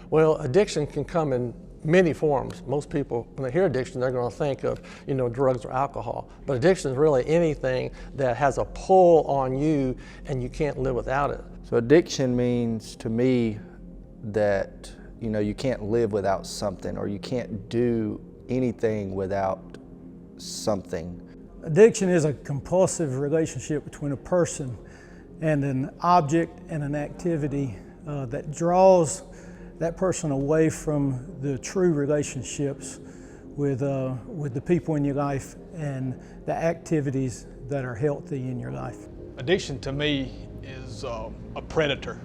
Well, addiction can come in many forms. Most people, when they hear addiction, they're going to think of, drugs or alcohol. But addiction is really anything that has a pull on you and you can't live without it. So addiction means to me that, you can't live without something, or you can't do anything without something. Addiction is a compulsive relationship between a person and an object and an activity that draws that person away from the true relationships with the people in your life and the activities that are healthy in your life. Addiction to me is a predator.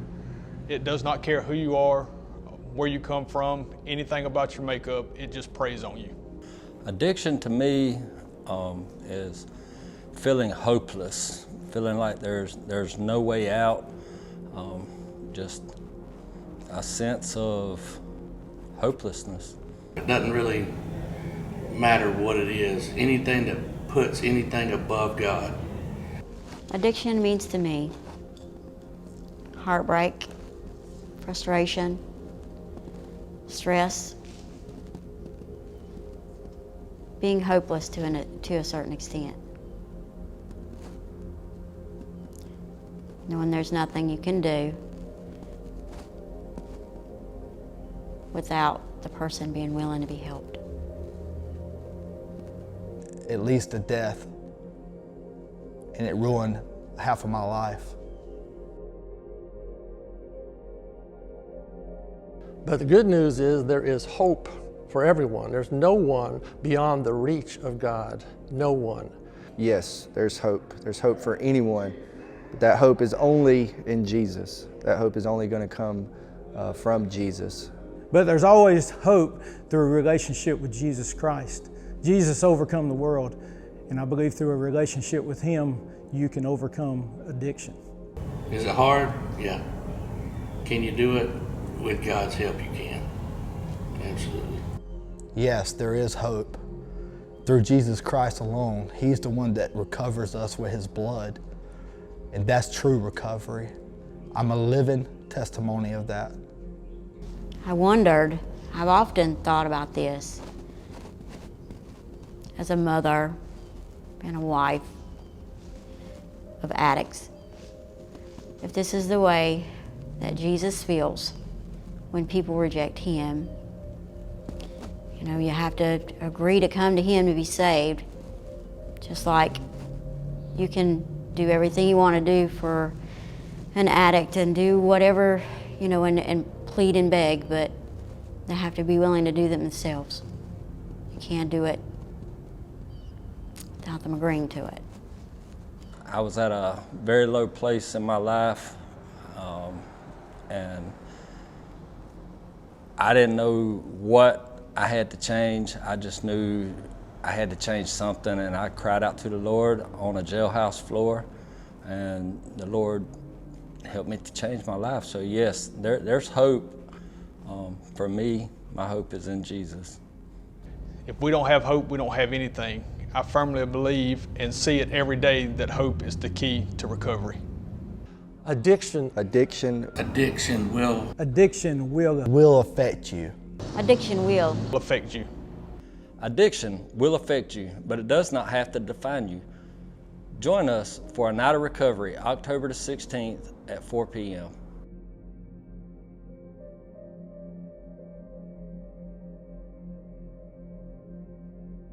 It does not care who you are, where you come from, anything about your makeup, it just preys on you. Addiction to me is feeling hopeless, feeling like there's no way out, just a sense of hopelessness. It doesn't really matter what it is, anything that puts anything above God. Addiction means to me heartbreak, frustration, stress, being hopeless to a certain extent. Knowing there's nothing you can do without the person being willing to be helped. It leads to death, and it ruined half of my life. But the good news is there is hope for everyone. There's no one beyond the reach of God. No one. Yes, there's hope. There's hope for anyone. But that hope is only in Jesus. That hope is only going to come from Jesus. But there's always hope through a relationship with Jesus Christ. Jesus overcome the world, and I believe through a relationship with Him, you can overcome addiction. Is it hard? Yeah. Can you do it? With God's help, you can. Absolutely. Yes, there is hope. Through Jesus Christ alone, He's the one that recovers us with His blood. And that's true recovery. I'm a living testimony of that. I've often thought about this as a mother and a wife of addicts. If this is the way that Jesus feels when people reject Him, you have to agree to come to Him to be saved. Just like you can do everything you want to do for an addict and do whatever, and plead and beg, but they have to be willing to do them themselves. You can't do it without them agreeing to it. I was at a very low place in my life, and I didn't know what I had to change. I just knew I had to change something, and I cried out to the Lord on a jailhouse floor, and the Lord helped me to change my life. So yes, there's hope. For me, my hope is in Jesus. If we don't have hope, we don't have anything. I firmly believe and see it every day that hope is the key to recovery. Addiction will affect you. Addiction will Affect you. Addiction will affect you, but it does not have to define you. Join us for a night of recovery, October the 16th at 4 p.m.